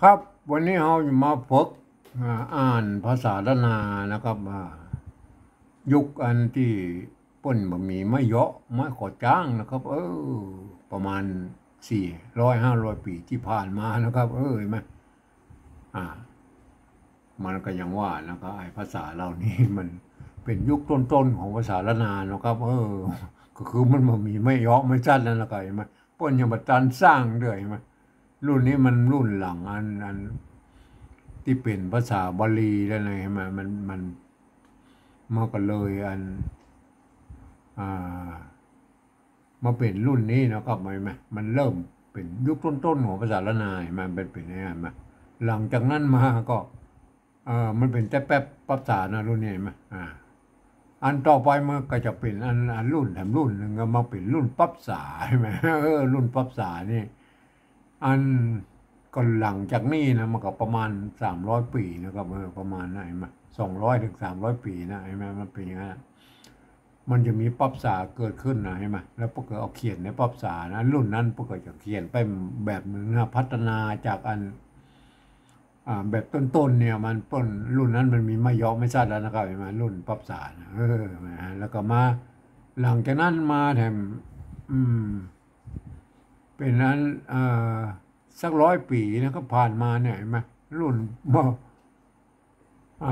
ครับวันนี้เราจะมาฝึกอ่านภาษาละนานะครับยุคอันที่เปิ้นบ่มีไม่เยอะไม่ขอจ้างนะครับประมาณ400-500 ปีที่ผ่านมานะครับเห็นไหมอ่ามันก็ยังว่านะครับไอ้ภาษาเรานี่มันเป็นยุคต้นๆของภาษาละนานะครับก็คือมันบ่มีไม่เยอะไม่จัดนั่นแหละก็เห็นไหมเปิ้นยังบ่ทันสร้างด้วยเห็นไหมรุ่นนี้มันรุ่นหลังอันที่เป็นภาษาบาลีแล้วนะเห็นไหมมันก็เลยอ่ามาเป็นรุ่นนี้นะครับเห็นไหมมันเริ่มเป็นยุคต้นๆของภาษาละนาเห็นไหมเป็นอย่างนั้นมาหลังจากนั้นมาก็มันเป็นแต่แป๊บภาษานะรุ่นนี้เห็นไหมอันต่อไปมันก็จะเป็นอันรุ่นแถมรุ่นหนึ่งก็มาเป็นรุ่นปั๊บษาใช่ไหมรุ่นปั๊บษานี่อันก็หลังจากนี้นะมันก็ประมาณ300 ปีนะครับประมาณนั้นเห็นไหม200 ถึง 300 ปีนะเห็นไหมมันเป็นอย่างนั้นมันจะมีปั๊บษาเกิดขึ้นนะเห็นไหมแล้วพวกเอาเขียนในปั๊บษานะรุ่นนั้นพวกจะเขียนไปแบบหนึ่งนะพัฒนาจากแบบต้นๆเนี่ยมันต้นรุ่นนั้นมันมีไม่ย่อไม่สั้นแล้วนะครับเห็นไหมรุ่นปั๊บสารแล้วก็มาหลังจากนั้นมาแถมอืมเป็นนั้นสัก100 ปีนะครับผ่านมาเนี่ยเห็นไหมรุ่น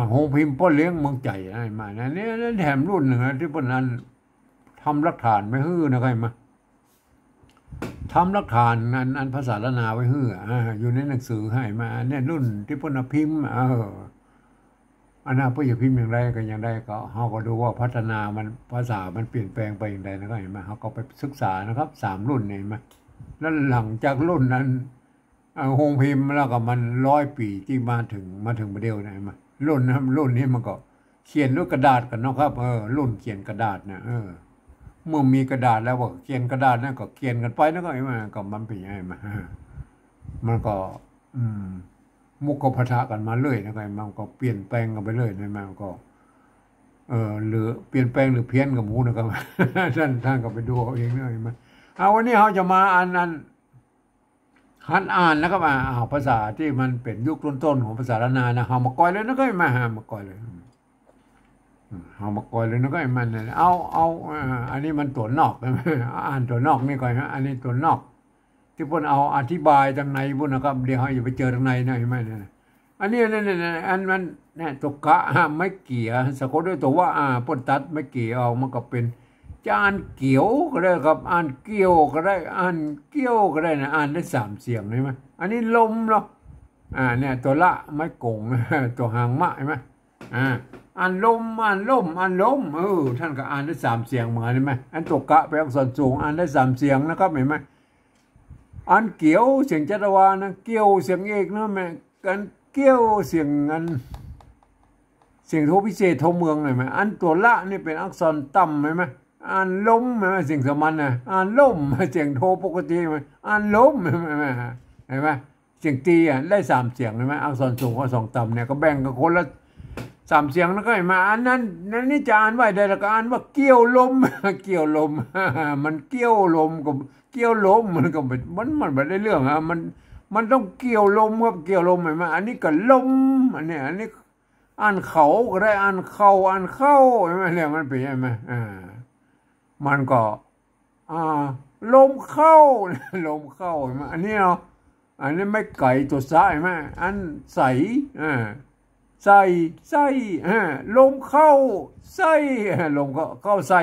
โฮงพิมพ์พ่อเลี้ยงเมืองใจอะไรมาเนี่ยแถมรุ่นหนึ่งที่พวกนั้นทำหลักฐานไม่ฮื้อนะครับเห็นไหมทำหลักฐานอันภาษาละนาไว้ฮื้ออยู่ในหนังสือให้มาเนี่ยรุ่นที่พวกนพิมพ์อันนั้นพวกอย่าพิมพ์อย่างไรก็อย่างไรก็เขาก็ดูว่าพัฒนามันภาษามันเปลี่ยนแปลงไปอย่างไรนะครับเห็นไหมเขาก็ไปศึกษานะครับ3 รุ่นเนี่ยเห็นไหมแล้วหลังจากรุ่นนั้นโฮงพิมพ์แล้วก็มัน100 ปีที่มาถึงประเดี๋ยวเนี่ยเห็นไหมรุ่นนี้มันก็เขียนด้วยกระดาษกันนะครับรุ่นเขียนกระดาษเนี่ยเมื่อมีกระดาษแล้วก็เขียนกระดาษนั่นก็เขียนกันไปแล้วก็ไอ้มาก็มันเป็นยังไงมามันก็มุกปะทะกันมาเลยนะครับมันก็เปลี่ยนแปลงกันไปเลยนะมันก็หรือเปลี่ยนแปลงหรือเพี้ยนกับหมูนะครับท่านก็ไปดูเอาเองเลยมาวันนี้เราจะมาหัดอ่านแล้วก็มาภาษาที่มันเป็นยุคต้นๆของภาษาละนานะเฮามาก่อยเลยนะก็มาก่อยเลยเอามาก่อนเลยนะก็ไอ้มันเนี่ยเอาอันนี้มันตัวนอกใช่ไหมอ่านตัวนอกนี่ก่อนนะอันนี้ตัวนอกที่พวกเอาอธิบายทางในพวกนะครับเดี๋ยวเขาอย่าไปเจอทางในนะเห็นไหมเนี่ยอันนี้เนี่ยอันมันเนี่ยตุกะไม่เกี่ยสะกดด้วยตัวว่าพวกตัดไม่เกี่ยวมันก็เป็นจะอ่านเกี่ยวก็ได้ครับอ่านเกี่ยวก็ได้อ่านเกี่ยวก็ได้นะอ่านได้3 เสียงใช่ไหมอันนี้ลมเนาะเนี่ยตัวละไม่โกงตัวหางมะใช่ไหมอ่านลมท่านก็อ่านได้3 เสียงเหมือนกันไหมอันตกกะไปอักษรสูงอ่านได้3 เสียงนะครับเห็นไหมอันเกี่ยวเสียงจัตวานะเกี่ยวเสียงเอกนะแม่กันเกี่ยวเสียงเสียงโทพิเศษโทเมืองเห็นไหมอันตัวละนี่เป็นอักษรต่ำเห็นไหมอ่านลมเห็นไหมเสียงสมัญนะอ่านลมเสียงโทปกติไหมอ่านลมเห็นไหมเสียงตีได้3 เสียงเห็นไหมอักษรสูงกับ2 ต่ำเนี่ยก็แบ่งกันคนละ3 เสียงแล้วก็มาอันนั้นนี่จะอ่านไว้ได้แล้วก็อ่านว่าเกี่ยวลมเกี่ยวลมมันเกี่ยวลมกับเกี่ยวลมมันก็มันไม่ได้เรื่องมันต้องเกี่ยวลมครับเกี่ยวลมเห็นไหมอันนี้ก็ลมอันนี้อ่านเขาก็ได้อ่านเข้าเห็นไหมเนี่ยมันเป็นยังไงมันก็ลมเข้าลมเข้าเห็นไหมอันนี้เนาะอันนี้ไม่ไก่ตัวซ้ายไหมอันใสใส่ลมเข้าใส่ลมเข้าใส่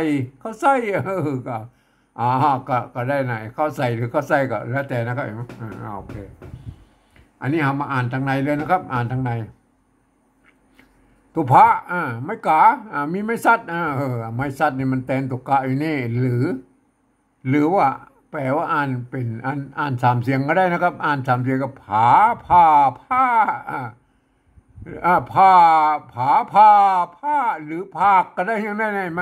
ก็ได้ไหนเข้าใส่หรือเข้าใส่ก็แล้วแต่นะครับโอเคอันนี้เรามาอ่านทางในเลยนะครับอ่านทางในตุภะไม่กามีไม่ซัดไม่ซัดนี่มันแทนตุกะอยู่นี่หรือว่าแปลว่าอ่านเป็นอ่าน3 เสียงก็ได้นะครับอ่าน3 เสียงก็ผาผ้าผ้าหรือภาคก็ได้ยังได้ไหม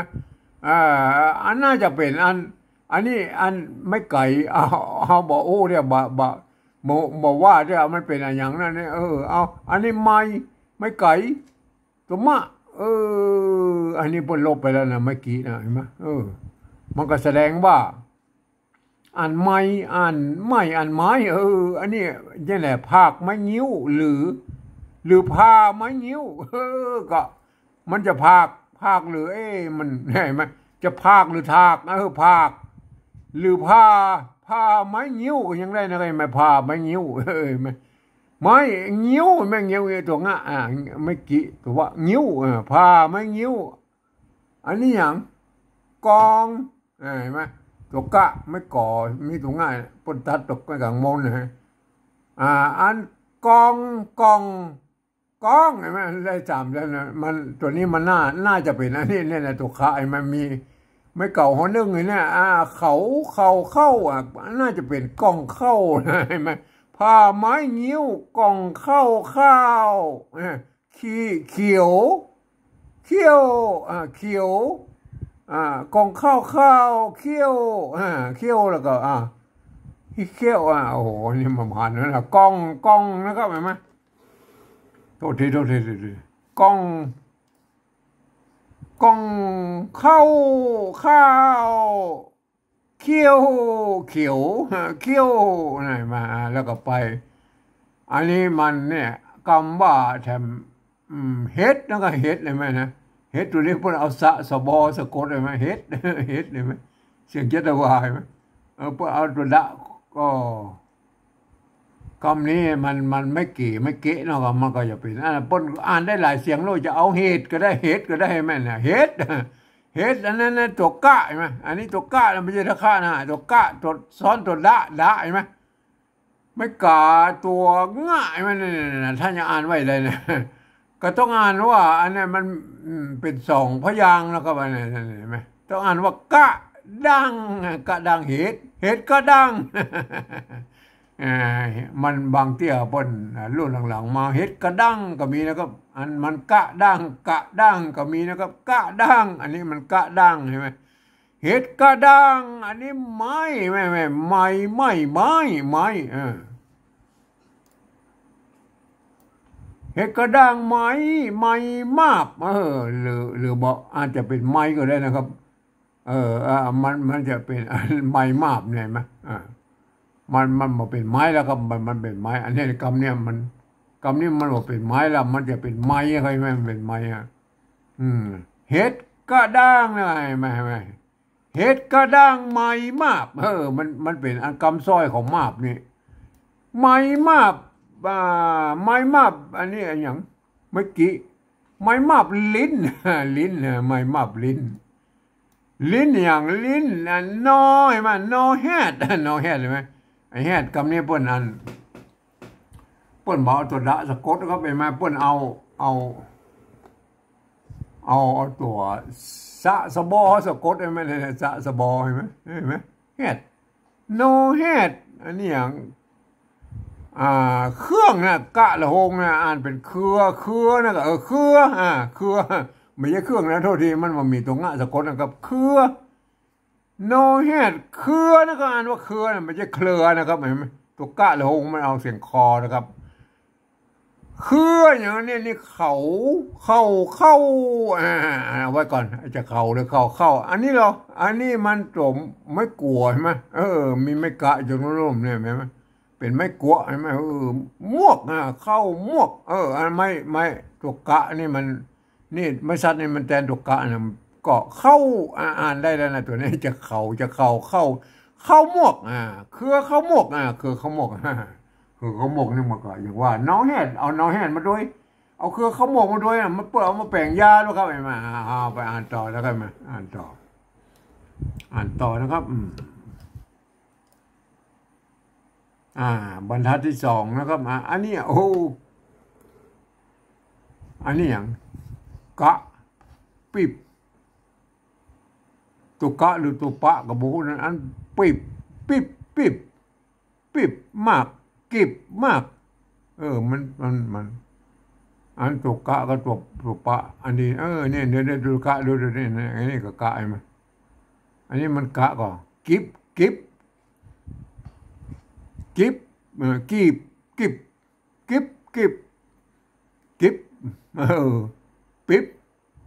อันน่าจะเป็นอันนี้อันไม่ไก่เอาบอกโอ้เนี่ยบอกว่าเนี่ยมันเป็นอะไรอย่างนั้นเนี่ยเอาอันนี้ไม่ไก่ตัวมะอันนี้พอลบไปแล้วนะเมื่อกี้นะเห็นไหมมันก็แสดงว่า อ่านไม้อ่านไม่อ่านไม้อันนี้นี่แหละภาคไม้งิ้วหรือผ้าไม้งิ้วก็มันจะภาคหรือมันเห็นไหมจะภาคหรือทากภาคหรือผ้าไม้งิ้วก็ยังได้นะไงไม่ผ้าไม้งิ้วไม้งิ้วแม่งิ้วตัวง่ะไม่กี่ตัวว่างิ้วผ้าไม้งิ้วอันนี้อย่างกองเห็นไหมตัวกะไม่ก่อมีตัวง่ายปนทัดตกไปกลางมนนะฮะอันกองเห็นไหมได้จำแล้วนะมันตัวนี้มันน่าจะเป็นอันนี้เนี่ยตัวขามันมีไม่เก่าหัวนึ่งเลยเนี่ยเข้าน่าจะเป็นกองเข้าเห็นไหมผ้าไม้งิ้วกองเข้าเขียวเขียวกองข้าวเขี้ยวแล้วก็เขี้ยวโอ้โหนี่มันผ่านแล้วนะกองนะครับเห็นไหมโทษทีกองข้าวเขี้ยวไหนมาแล้วก็ไปอันนี้มันเนี่ยคำว่าแถมเฮ็ดแล้วก็เฮ็ดเลยไหมนะเฮ็ดตัวนี้พวกเอาสบสะกดเลยไหมเฮ็ดเลยไหมเสียงเจตวายไหมพวกเอาตัวละก็คำนี้มันไม่เก๋เนาะมันก็จะเป็นปนอ่านได้หลายเสียงเลยจะเอาเฮ็ดก็ได้เฮ็ดก็ได้ไหมเนี่ยเฮ็ดอันนั้นนะตัวกะใช่ไหมอันนี้ตัวกะไม่ใช่ตะค่านะตัวกะตัวซ้อนตัวละใช่ไหมไม่กาตัวง่ายมันเนี่ยท่านยังอ่านไว้เลยนะก็ต้องอ่านว่าอันนี้มันเป็นสองพยางค์แล้วก็ไปเนี่ยเห็นไหมต้องอ่านว่ากะดังเฮ็ดก็ดังมันบางเตี้ยบนรุ่นหลังๆมาเฮ็ดกระดังก็มีนะครับอันมันกะดังก็มีนะครับกะดังอันนี้มันกะดังใช่ไหมเฮ็ดกระดังอันนี้ไม้เฮ็ดกระด้างไม้มาบหรือบอกอาจจะเป็นไม้ก็ได้นะครับมันจะเป็นไม้มาบเนี่ยไหมมันมาเป็นไม้แล้วครับมันเป็นไม้อันนี้คำนี้มันบอกเป็นไม้แล้วมันจะเป็นไม้ใครไหมมันเป็นไม้เฮ็ดกระด้างอะไรไหมเฮ็ดกระด้างไม้มาบมันเป็นอันคำสร้อยของมาบนี่ไม้มาบอันนี้อย่างเมื่อกี้ไม้มาบลิ้นไม้มาบลิ้นอย่างลิ้นน้อยมันนอแฮดใช่ไหมไอ้แฮดคำนี้เปิ้นบอกตัวละสะกดก็ไปมาเปิ้นเอาตัวสะบอสะกดใช่ไหมสะบอใช่ไหมแฮดโนแฮดอันนี้อย่างเครื่องนะกะละหงนะอ่านเป็นเครือนะก็เครือไม่ใช่เครื่องนะโทษทีมันมีตัวงะสะกดนะครับเครือ no head เครือนะก็อ่านว่าเครือนะไม่ใช่เครือนะครับเห็นไหมตัวกะละหงมันเอาเสียงคอนะครับเครืออย่างนี้นี่เข้าไว้ก่อนจะเข้าหรือเข้าอันนี้มันจมไม่กลัวใช่ไหมมีไม่กะจนร่มเนี่ยเห็นไหมเป็นไม่กลัวใช่ไหมมวกเข้ามวกไม่ตัวกะนี่มันนี่ไม่ชัดนี่มันแทนตัวกะนะก็เข้าอ่านได้แล้วนะตัวนี้จะเข้าหมวกเครือเข้าหมวกเครือเข้าหมวกคือเขาหมกนี่มาก่อนอย่างว่าน้องแฮดเอาน้องแฮดมาด้วยเอาเครือเขาหมกมาด้วยมันเปิดเอามาแปลงยาแล้วครับไอ้มาไปอ่านต่อแล้วกันมาอ่านต่อนะครับบรรทัดที่2นะครับอันนี้อันนี้อย่างกะปิบตัวกะหรือตัวปะกับบุกนั้นอันปิบมากกิบมากมันอันตัวกะก็ตัวปะอันนี้เนี่ยเดี๋ยวดูกะดูนี่อันนี้ก็กะไอ้มันอันนี้มันกะก็กิบกีบปิ๊บป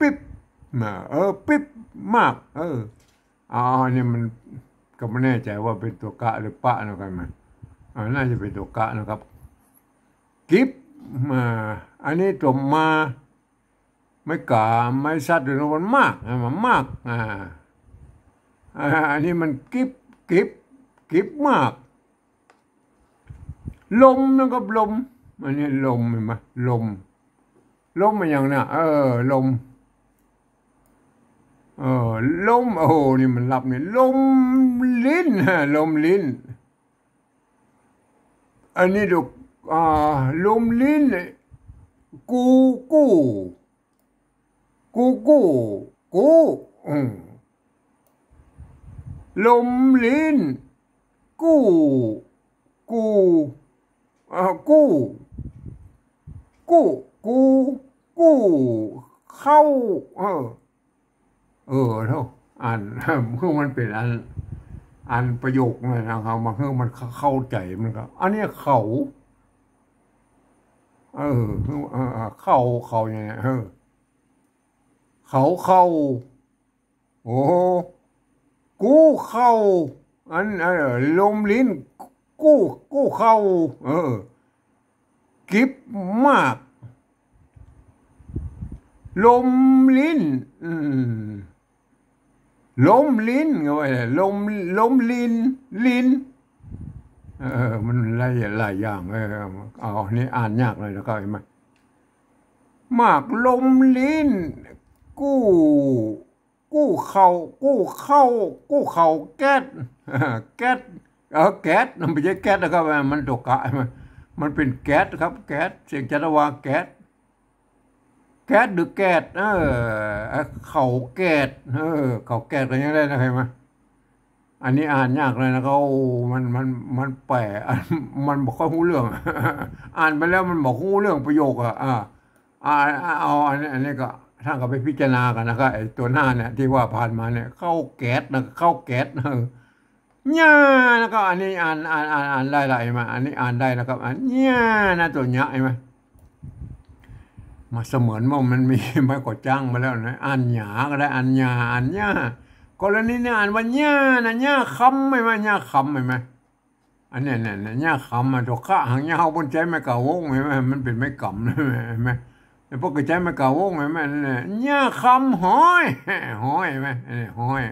ิ๊บมากนี่มัน ก็ไม่แน่ใจว่าเป็นตัวกะหรือปะนะครับมันน่าจะเป็นตัวกะนะครับกิฟมาอันนี้ตัวมาไม่กาไม่สัตว์หรือมันมากมันมากอันนี้มันกิฟมากลมนะครับลมอันนี้ลมเห็นไหมลมมันอย่างน่ะลมลมโอ้โหนี่มันรับนี่ลมลิ้นลมลิ้นอันนี้ดูลมลิ้นกูลมลิ้นกูเข้าเท่าอ่านเพื่อมันเป็นอันประโยคเลยนะครับมาเพื่อมันเข้าใจมันก็อันนี้เขาเข้าอย่างเงี้ยเข้าโอ้กูเข้าอันลมลิ้นกูเข้ากิบมากลมลิ้นลมลิ้นก็ว่าลมลิ้นมันหลายอย่างนี่อ่านยากเลยนะครับเห็นไหมมากลมลิ้นกู้เข่าแก๊สแก๊สมันไม่ใช่แก๊สนะครับมันตกกะมันเป็นแก๊สครับแก๊สเสียงจัตวาแก๊สหรือแก๊สเข่าแก๊สเข่าแก๊สอะไรอย่างนี้นะครับมั้ยอันนี้อ่านยากเลยนะเขามันแปลมันบอกค่อยรู้เรื่องอ่านไปแล้วมันบอกรู้เรื่องประโยคเอาอันนี้ก็ท่านก็ไปพิจารณากันนะครับไอ้ตัวหน้าเนี่ยที่ว่าผ่านมาเนี่ยเข้าแก๊สเนี่ยนะครับอันนี้อ่านได้มาอันนี้อ่านได้นะครับอันเนี่ยนะตัวเนี้ยใช่ไหมมาเสมือนว่ามันมีไม่ก็จ้างมาแล้วนะอ่านหยาก็ได้อ่านหยากรณีเนี่ยอ่านว่าหยานะหยาคำไหมหยาคำไหมอันนี้เนี่ยหยาคำตัวข้าหางยาวบนใจไม่เก่าวงไหมมันเป็นไม่กำไหมแต่พวกกระจายมาเก่าวงไหมเนี่ยคำห้อยไหมห้อย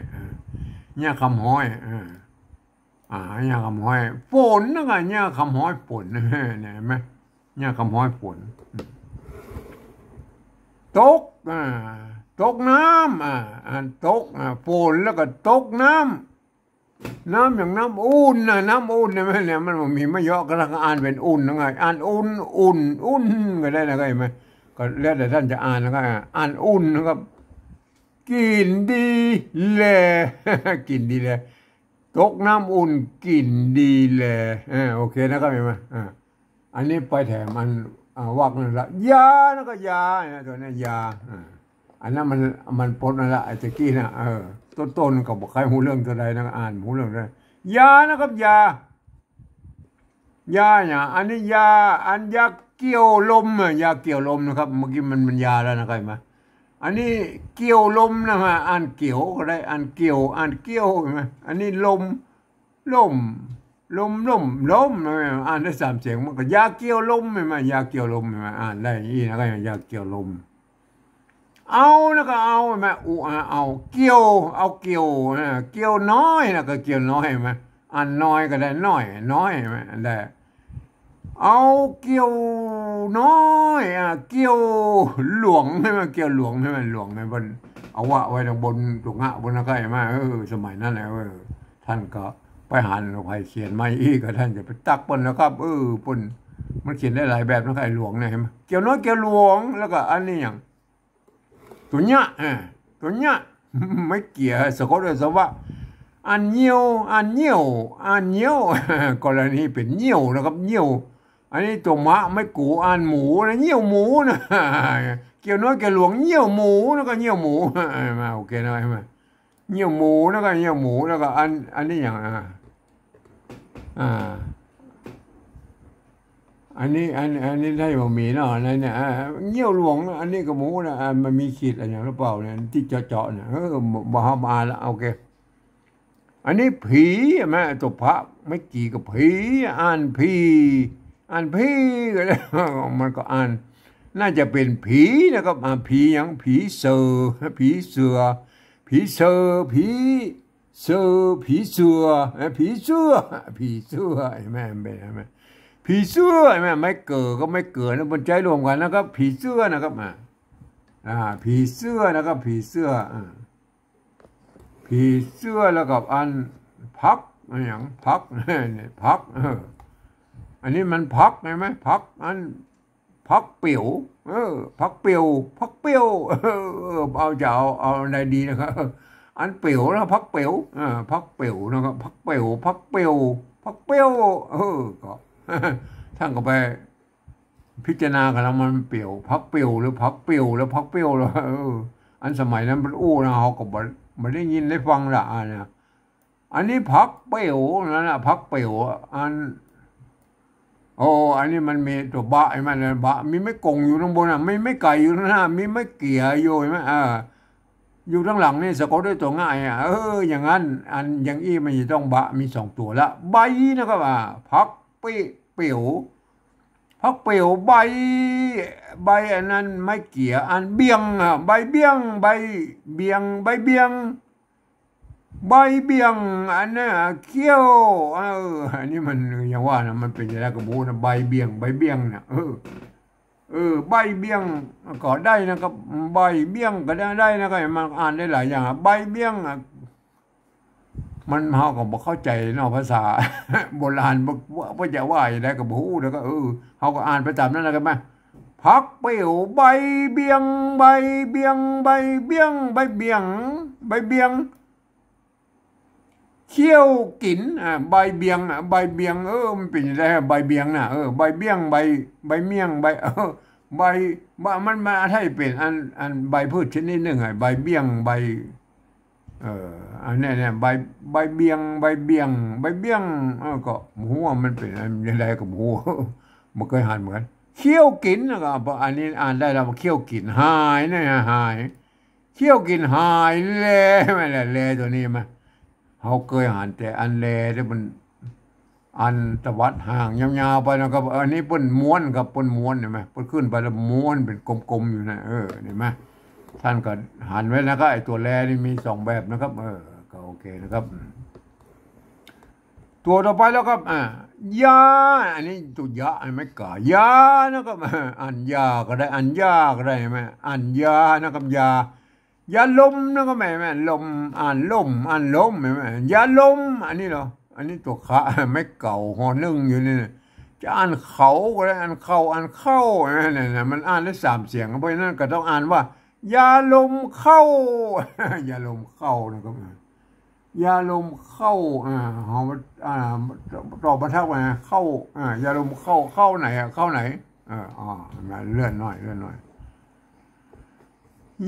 เนี่ยคำห้อยเนี่ยคำห้อยฝนนะกันเนี่ยคำห้อยฝนเนี่ยไหมเนี่ยคำห้อยฝนตกน้ำตกฝนแล้วก็ตกน้ำอย่างน้ำอุ่นน้ำอุ่นเนี่ยมันมีไม่เยอะก็ต้องอ่านเป็นอุ่นนะไงอ่านอุ่นก็ได้นะไงไหมก็แล้วแต่ท่านจะอ่านนะครับอ่านอุ่นนะครับกินดีเลยตกน้ำอุ่นกินดีเลยโอเคนะครับเห็นไหมอันนี้ไปแถมอันวักนั่นละยาแล้วก็ยาตัวนี้ยาอันนั้นมันปนนั่นละไอ้ตะกี้นะต้นก็บอกใครหูเรื่องตัวใดนะอ่านหูเรื่องได้ยานะครับยาเนี่ยอันนี้ยาเกี่ยวลมยาเกี่ยวลมนะครับเมื่อกี้มันยาแล้วนะครับเห็นไหมอันนี้เกี่ยวลมนะฮะอ่านเกี่ยวก็ได้อ่านเกี่ยวเห็นไหมอันนี้ลมอ่านได้3เสียงมันก็ยาเกี่ยวลมใช่ไหมยาเกี่ยวลมใช่ไหมอ่านได้อีนะครับยาเกี่ยวลมเอานะก็เอาใช่ไหมเอาเกี่ยวน้อยนะก็เกี่ยวน้อยใช่ไหมอ่านน้อยก็ได้น้อยใช่ไหมได้เอาเกี่ยวน้อยเกี่ยวหลวงใช่ไหมเกี่ยวหลวงใช่ไหมหลวงในบนเอาว่าไว้ตรงบนตุกงะบนนะก็ใช่ไหมสมัยนั้นแหละท่านก็ไปหาหลวงพ่อเขียนมาอีกก็ท่านจะไปตักปนแล้วครับปนมันเขียนได้หลายแบบนะครับหลวงเนี่ยเห็นไหมเกี่ยวน้อยเกี่ยวหลวงแล้วก็อันนี้อย่างตัวเนี้ยไม่เกี่ยวสะกดด้วยสว่าอันเงี้ยวกรณีเป็นเงี้ยวนะครับเงี้ยวอันนี้ตัวมะไม่กูอ่านหมูนะเงี้ยวหมูนะเกี่ยวน้อยเกี่ยวหลวงเงี้ยวหมูแล้วก็เงี้ยวหมูมาโอเคนะใช่ไหมเงี้ยวหมูแล้วก็เงี้ยวหมูแล้วก็อันนี้อย่างอันนี้ได้บ่มีเนาะอะไรเนี่ยเงี้ยวหลวงอันนี้ก็หมูนะมันมีขีดอะไรอย่างหรือเปล่าเนี่ยที่เจาะเนี่ยบ่ฮามาแล้วโอเคอั อันนี้ผีแม่ตัวพระไม่กี่กับผีอ่านผีอ่านผีก็ได้มันก็อ่านน่าจะเป็นผีนะครับผีอย่างผีเสือผีเสือผีเสือผีเสือผีเสือผีเสือผีเสือแม่เป็นไหมผีเสื้อแม่ไม่เกิดก็ไม่เกิดนะบนใจรวมกันนะครับผีเสื้อนะครับผีเสื้อนะครับผีเสื้อผีเสื้อแล้วกับอันพักอย่างพักเนี่ยพักอันนี้มันพักใช่ไหมพักอันพักเปี่ยวพักเปี่ยวพักเปี่ยวเอาจะเอาอะไรดีนะครับอันเปี่ยวนะพักเปี่ยวพักเปี่ยวนะครับพักเปี่ยวพักเปี่ยวพักเปี่ยวก็ท่านก็ไปพิจารณากันแล้วมันเปี่ยวพักเปี่ยวหรือพักเปี่ยวแล้วพักเปี่ยวแล้วอันสมัยนั้นมันอู้นะเขาก็ไม่ได้ยินได้ฟังละนะอันนี้พักเปี่ยวนั่นแหละพักเปี่ยวอันอันนี้มันมีตัวบะใช่ไหมบะมีไม่กงอยู่ข้างบนไม่ไก่อยู่ข้างหน้ามีไม่เกี่ยอยู่ใช่ไหมอยู่ข้างหลังนี่สะกดด้วยตัวง่ายอย่างนั้นอันอย่างอี้มันจะต้องบะมี2 ตัวละใบนะครับพักเปี่ยวพักเปี่ยวใบอันนั้นไม่เกี่ยอันเบี้ยงใบเบี้ยงใบเบี้ยงใบเบี้ยงใบเบี้ยงอันนี้เขี้ยวอันนี้มันอย่างว่านะมันเป็นอะไรกับบูนะใบเบี้ยงเนี่ยใบเบี้ยงก็ได้นะครับใบเบี้ยงก็ได้นะครับมันอ่านได้หลายอย่างใบเบี้ยงมันเขาก็บอกเข้าใจเนาะภาษาโบราณว่าจะว่าอย่างไรกับหูแล้วก็เขาก็อ่านไปตามนั้นนะครับแม่พักเปี่ยวใบเบี้ยงใบเบี้ยงใบเบี้ยงใบเบี้ยงใบเบี้ยงเขี้ยวกินใบเบี้ยงใบเบี้ยงมันเป็นอะไรใบเบี้ยงนะใบเบี้ยงใบเมี่ยงใบใบมันมาให้เป็นอันใบพืชชนิดหนึ่งใบเบี้ยงใบอันนี้เนี่ยใบเบี้ยงใบเบี้ยงก็หัวมันเป็นอะไรกับหัวมันเคยหันเหมือนเขี้ยวกินนะครับอันนี้อ่านได้แล้วเขี้ยวกินหายเนี่ยหายเขี้ยวกินหายแล่ไม่แหละแล่ตัวนี้มาเขาเคยหันแต่อันแล่ที่มันอันตะวัดห่างยาวๆไปนะครับอันนี้เปิ้นม้วนกับเปิ้นม้วนเห็นไหมเปิ้นขึ้นไปแล้วม้วนเป็นกลมๆอยู่นะเห็นไหมท่านก็หันไว้นะครับไอ้ตัวแลนี่มี2 แบบนะครับก็โอเคนะครับตัวต่อไปแล้วครับยาอันนี้ตัวยาไม่กะยานะครับอันยาก็ได้อันยาก็ได้ไหมอันยานะครับยาลมนะครับแม่ลมอ่านลมไหมยาลมอันนี้เหรออันนี้ตัวขาไม่เก่าหอนึ่งอยู่นี่จะอ่านเขาก็ได้อ่านเข้าเนี่ยมันอ่านได้3 เสียงเพราะฉะนั้นก็ต้องอ่านว่ายาลมเข้ายาลมเข้านะครับยาลมเข้าหอมตอบประทับมาเข้ายาลมเข้าไหนเข้าไหนมาเลื่อนหน่อย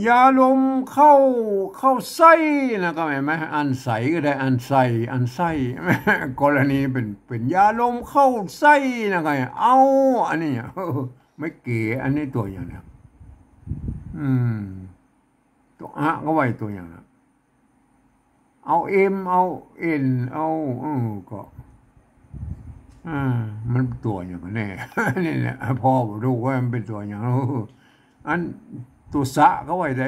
ยาลมเข้าไส้นะครับเห็นไหมอันใสก็ได้อันไส้กรณีเป็นยาลมเข้าไส้นะครับเอาอันนี้ไม่เก๋อันนี้ตัวอย่างนี้ตัวก็ไว้ตัวอย่างนะเอาเอาเอ็นเอาก็มันตัวอย่างแน่นี่แหละพ่อรู้ว่ามันเป็นตัวอย่างอันตัวสะก็ไว้ได้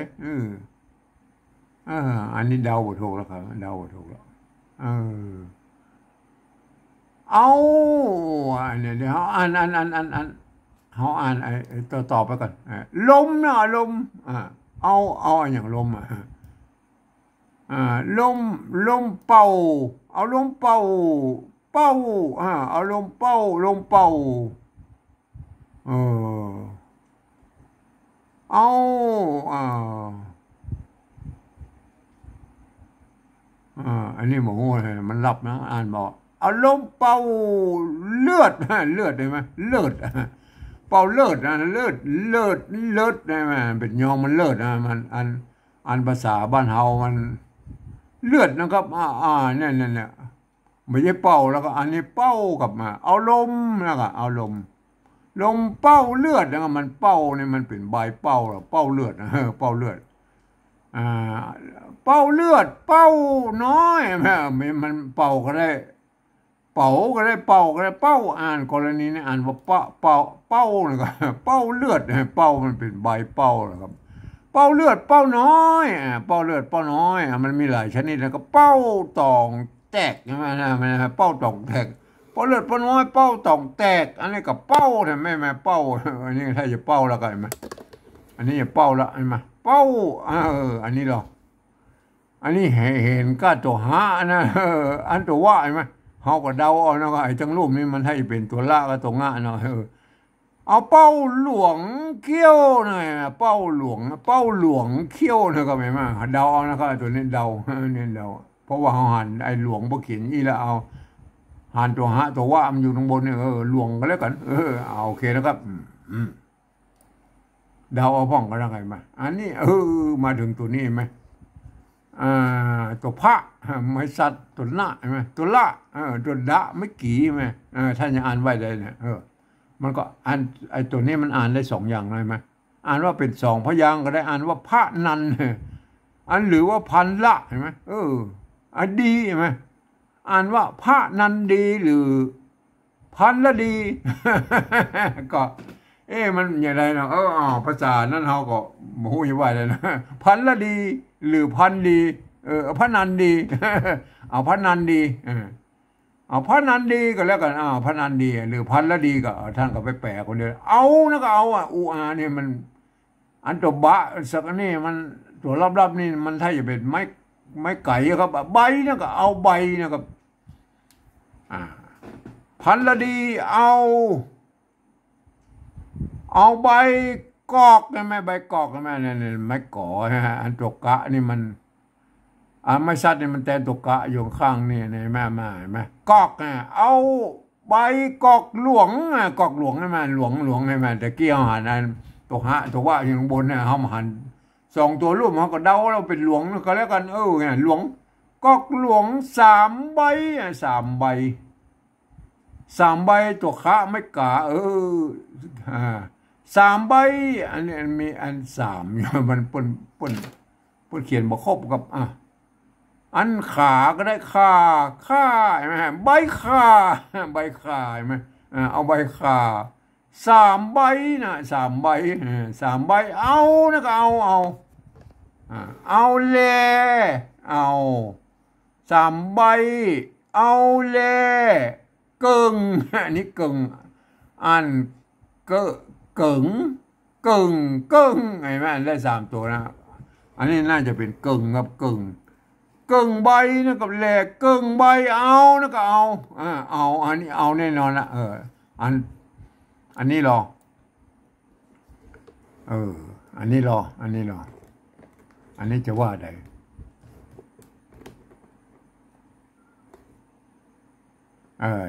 อันนี้เดาบ่ถูกแล้วครับเดาบ่ถูกแล้วเอาอันนี้เดี๋ยวอ่านเขาอ่านไอ้ต่อไปก่อนลมนะลมเอาอย่างลมลมเป่าเอาลมเป่าเอาลมเป่าเอาอันนี้หมูมันรับนะอ่านบอกเอาลมเป่าเลือดได้ไหมเลือดเป่าเลือดนะเลือดได้ไหมเป็นยองมันเลือดนะมันอันภาษาบ้านเฮามันเลือดนะครับเนี่ยไม่ใช่เป่าแล้วก็อันนี้เป่ากลับมาเอาลมแล้วก็เอาลมเป่าเลือดนะมันเป่าเนี่ยมันเป็นใบเป่าหรอเป่าเลือดนะเป่าเลือด อ่าเป้าเลือดเป้าน้อยแม่มันเป่าก็ได้เป่าก็ได้เป่าก็ได้เป้าอ่านกรณีนี้อ่านว่าเป้านะครับเป้าเลือดเป้ามันเป็นใบเป้านะครับเป้าเลือดเป้าน้อยเป้าเลือดเป้าน้อยมันมีหลายชนิดแล้วก็เป้าตองแตกใช่ไหมนะเป้าตองแตกเป้าเลือดเป้าน้อยเป้าตองแตกอันนี้กับเป้าใช่ไหมแม่เป้าอันนี้ถ้าจะเป้าแล้วก็เห็นไหมอันนี้จะเป้าละเห็นไหมเป้าอันนี้หรออันนี้เห็นก็ตัวหานะอันตัวว่าเห็นไหมเขาก็เดาเอานะว่าไอ้จังรูปนี้มันให้เป็นตัวละก็ตัวงะเนาะเอาเป้าหลวงเขี้ยวหน่อยเป้าหลวงเขี้ยวนะก็ไม่มาเดาเอานะครับตัวนี้เดาเนี่ยเดาเพราะว่าเขาหันไอ้หลวงบ่เขียนอีแล้วเอาหันตัวหาตัวว่ามันอยู่ตรงบนเนี่ยหลวงก็แล้วกันเอาโอเคนะครับเดาเอาพ่องก็ได้ไงมาอันนี้มาถึงตัวนี้ไหมตัวพระไม่สัตว์ตัวละใช่ไหมตัวละตัวดะไม่กี่ไหมท่านจะอ่านไว้ได้เนี่ยมันก็อ่านไอ้ตัวนี้มันอ่านได้สองอย่างเลยไหมอ่านว่าเป็นสองพยางค์ก็ได้อ่านว่าพระนันอันหรือว่าพันละใช่ไหมอันดีใช่ไหมอ่านว่าพระนันดีหรือพันละดีก็มันอย่างไรนะภาษานั้นเขาก็โม้ยว่าเลยนะพันละดีหรือพันดีพระนันดีเอาพระนันดีเอาพระนันดีก็แล้วกันพระนันดีหรือพันละดีก็ท่านก็ไปแปลคนเดียวเอานะก็เอาเนี่ยมันอันตัวบะสักนี่มันตัวลับๆนี่มันถ้าจะเป็นไม้ไก่ครับใบนะก็เอาใบนะครับพันละดีเอาใบกอกใช่ไหมใบกอกใช่ไหมเนี่ยไม้ก่อฮะอันตัวกะนี่มันไม่ชัดนี่มันแต่ตัวกะอยู่ข้างนี่ในแม่เห็นไหมกอกเอาใบกอกหลวงใช่ไหมหลวงใช่ไหมแต่เกี่ยวหันอันตัวหะตัวว่าอยู่ข้างบนเนี่ยเขาหันสองตัวรูปเขาก็เดาเราเป็นหลวงก็แล้วกันเนี่ยหลวงกอกหลวง3 ใบ3 ใบ3 ใบตัวคะไม่กะ3 ใบอันนี้มีอัน3มันปนเขียนบ่ครบกับอันขาก็ได้ขาใช่ไหมใบขาใช่ไหมเอาใบขา3 ใบนะ3 ใบ3 ใบเอานะก็เอาเลยเอา3 ใบเอาเลยเกิงอันนี้เกิงอันเกิงไงแม่ได้3 ตัวนะอันนี้น่าจะเป็นเกิงครับเกิงใบนะกับแหลกเกิงใบเอานะก็เอาอันนี้เอาแน่นอนละอันนี้รออันนี้รออันนี้จะว่าใด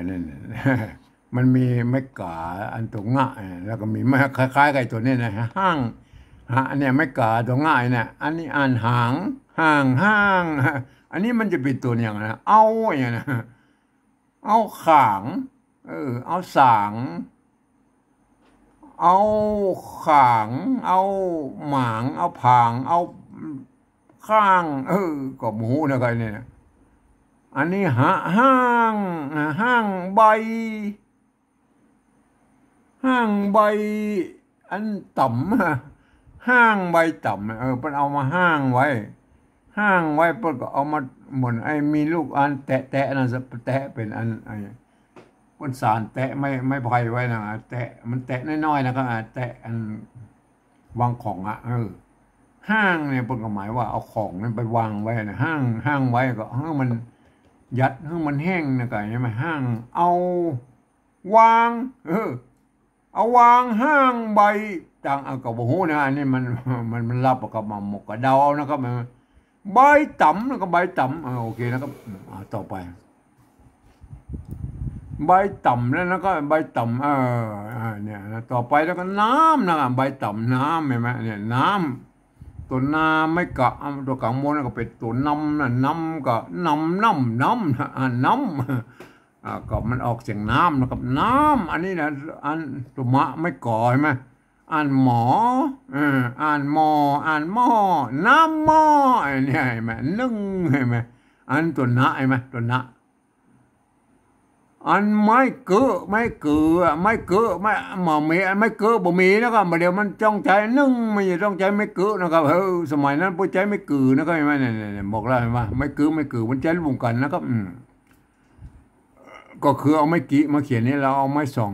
นี่มันมีไม้กาอันตัวง่ายแล้วก็มีไม้คล้ายๆกับตัวนี้นะห้างเนี่ยไม้กาตัวง่ายเนี่ยอันนี้อ่านห้างอันนี้มันจะเป็นตัวอย่างนะเอาอย่างนะเอาขางเอาสางเอาขางเอาหมางเอาผางเอาข้างก็หมูนะใครเนี่ยอันนี้ห้างใบอันต่ำห้างใบต่ำมันเอามาห้างไว้เพิ่นก็เอามาเหมือนไอ้มีลูกอันแตะนะแตะเป็นอันเพิ่นสารแตะไม่ไผ่ไว้นะแตะมันแตะน้อยๆนะครับแตะอันวางของห้างเนี่ยเพิ่นก็หมายว่าเอาของนั้นไปวางไว้นะห้างไว้ก็ให้มันยัดให้มันแห้งนะก็ใช่ไหมห้างเอาวางเอาวางห้างใบต่างกับบ่ฮู้นะอันนี้มันรับกับหมกกับเดาเอานะครับใบต่ำแล้วก็ใบต่ำโอเคนะครับต่อไปใบต่ำแล้วก็ใบต่ำเนี่ยต่อไปแล้วก็น้ำนะครับใบต่ำน้ำเห็นไหมเนี่ยน้ำตัวน้ำไม่กะตัวกลางมนก็เป็นตัวน้ำนะน้ำก็น้ำก็มันออกเสียงน้ำนะครับน้ำอันนี้นะอันตัวมะไม่ก่อใช่ไหม อ่านหมออ่านหมออ่านหม้อน้ำหม้อไอ้เนี่ยเห็นไหมนึ่งเห็นไหมอันตัวนะเห็นไหมตัวนะอันไม่เกือไม่เกือไม่เกือไม่หมอมีไม่เกือบ่มีนะครับเดี๋ยวมันจ้องใจนึ่งไม่ใช่จ้องใจไม่เกือนะครับสมัยนั้นผู้ใจไม่เกือนะครับเห็นไหมเนี่ยบอกแล้วเห็นไหมไม่เกือไม่เกือมันใจรวมกันนะครับก็คือเอาไม้กี่มาเขียนนี่เราเอาไม้ส่อง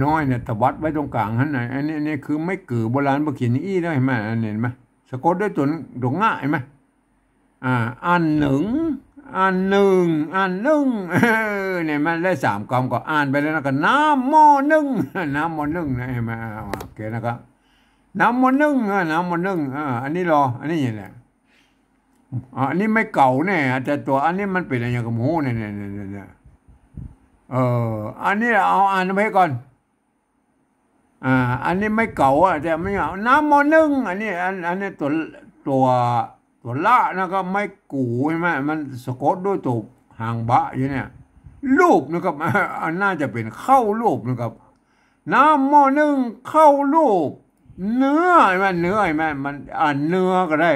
น้อยเนี่ยตวัดไว้ตรงกลางนั่นไหนอันนี้คือไม่เกือโบราณมาเขียนนี่ได้ไหมเห็นไหมสะกดด้วยตัวง่ายไหมอันหนึ่งอันหนึ่งอันหนึ่งเนี่ยมันได้3 คำก็อ่านไปแล้วนะก็น้ำหม้อนึ่งน้ำหม้อนึ่งนะเห็นไหมโอเคนะครับน้ำหม้อนึ่งน้ำหม้อนึ่งอันนี้รออันนี้อย่างไรอันนี้ไม่เก่าเนี่ยแต่ตัวอันนี้มันเป็นอะไรอย่างกับหูเนี่ยอันนี้เอาอ่านไปก่อนอันนี้ไม่เก่าแต่ไม่เอาน้ำหม้อนึ่งอันนี้ตัวละนะครับไม่กูใช่ไหมมันสะกดด้วยตัวหางบะอยู่เนี่ยรูปนะครับอันน่าจะเป็นเข้ารูปนะครับน้ำหม้อนึ่งเข้ารูปเนื้อใช่ไหมเนื้อใช่ไหมมันอ่านเนื้อก็ได้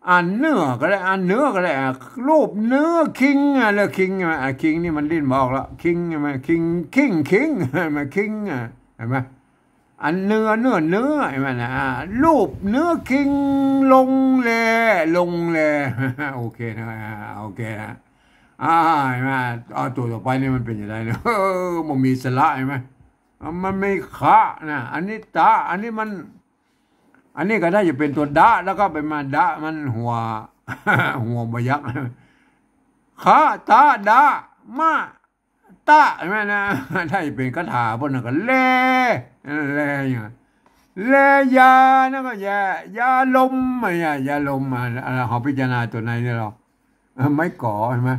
อ่านเนื้อก็ได้อ่านเนื้อก็ได้รูปเนื้อคิงอะไรคิงใช่ไหมคิงนี่มันดิ้นบอกแล้วคิงใช่ไหมคิงใช่ไหมคิงใช่ไหมอันเนื้อใช่ไหมนะรูปเนื้อคิงลงแลโอเคนะโอเคนะใช่ไหมตัวต่อไปนี่มันเป็นยังไงเนี่ยมันมีสระใช่ไหมมันไม่คะนะอันนี้ตาอันนี้ก็ได้จะเป็นตัวดะแล้วก็ไปมาดะมันหัวบยักขาตาดะมาตาใช่ไหมนะถ้าจะเป็นคาถาพวกนั้นก็แลอย่างแลยานะก็ยาลมยาลมเขาพิจารณาตัวไหนเนี่ยเราไม่ก่อใช่ไหม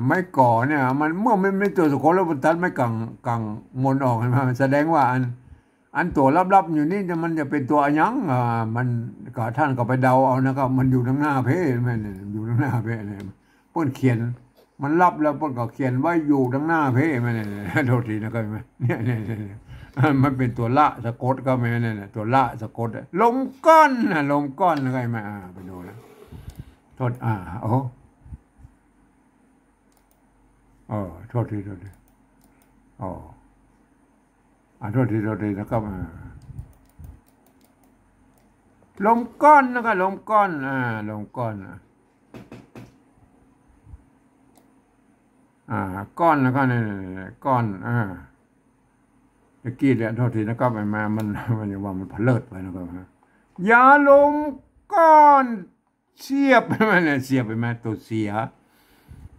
ไม่ก่อเนี่ยมันเมื่อมันไม่ตัวสุโขแล้วมันตัดไม่กังมนออกใช่ไหมแสดงว่าอันตัวลับๆอยู่นี่มันจะเป็นตัวยังมันก็ท่านก็ไปเดาเอานะครับมันอยู่ทางหน้าเพศแม่เนี่ยอยู่ทางหน้าเพศเนี่ยเพิ่นเขียนมันรับแล้วเพิ่นก็เขียนไว้อยู่ทางหน้าเพศแม่เนี่ยโทษทีนะครับเนี่ยมันเป็นตัวละสะกดก็ไม่เนี่ยตัวละสะกดลมก้อนอะไรมาไปดูแล้วโทษโอ้โทษทีโทษทีนะครับลมก้อนนะครับลมก้อนก้อนแล้วก็เนี่ยก้อนตะกี้เนี่ยโทษทีนะครับมันอย่างว่ามันเผลิดไปนะครับยาลมก้อนเสียบมันเนี่ยเสียบไปมาตัวเสีย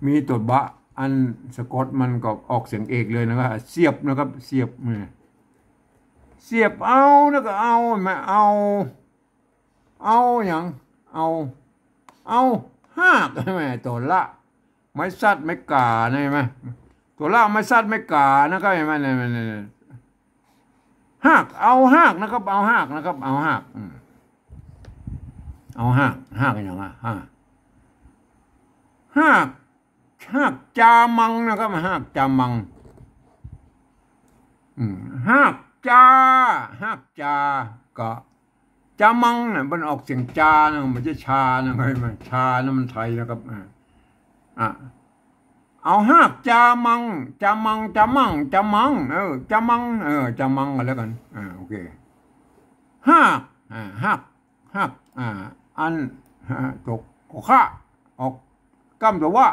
มีตัวบะอันสะกดมันก็ออกเสียงเอกเลยนะครับเสียบนะครับเสียบเอาแล้วก็เอามาเอาอย่างเอาหากใช่ไหมตัวละไม่ซัดไม่กาใช่ไหมตัวละไม่ซัดไม่กานะครับใช่ไหมเนี่ยหากเอาหากนะครับเอาหากนะครับเอาหากอย่างหากจามังนะครับหากจามังหากก็จามังเนี่ยมันออกเสียงจานะมันจะชานะไงมันชานะมันไทยนะครับเอาหากจามังจามังจามังจามังกันแล้วกันโอเคหากอันตกข้าออกกำตัวว่า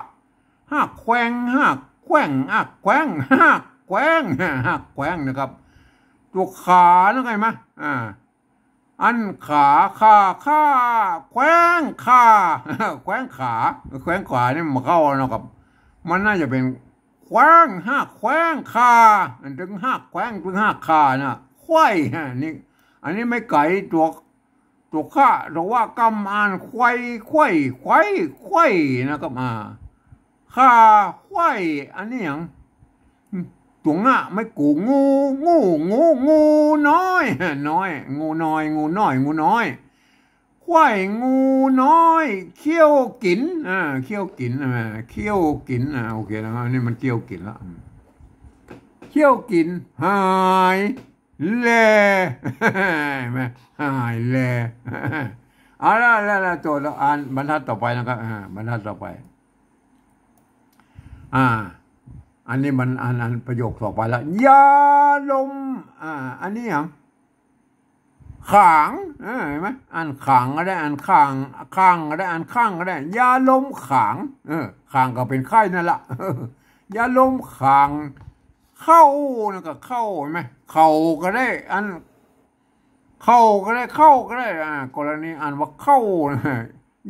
หากแขวงนะครับตัวขานะไงมั้ยอันขาแขวงขานี่มาเข้านะครับมันน่าจะเป็นแขวงขาถึงหักแขวงถึงหักขานะควายนี่อันนี้ไม่ไก่ตัวข้าเราว่ากำอ่านควายนะครับข้าควายอันนี้อย่างตัวง่ะไม่กูงูน้อยควายงูน้อยเขี้ยวกินโอเคแล้วนี่มันเขี้ยวกินแล้วเขี้ยวกินหาย แลไหมแลเอาละโจทย์เราอ่านบรรทัดต่อไปนะครับบรรทัดต่อไปอันนี้มันอันประโยคต่อไปแล้วยาลมอันนี้อย่างขางเห็นไหมอันขางก็ได้อันข้างก็ได้อันข้างก็ได้ยาลมขางขางก็เป็นไข้นั่นแหละยาลมขางเข้านะก็เข้าเห็นไหมเข่าก็ได้อันเข้าก็ได้กรณีอ่านว่าเข้า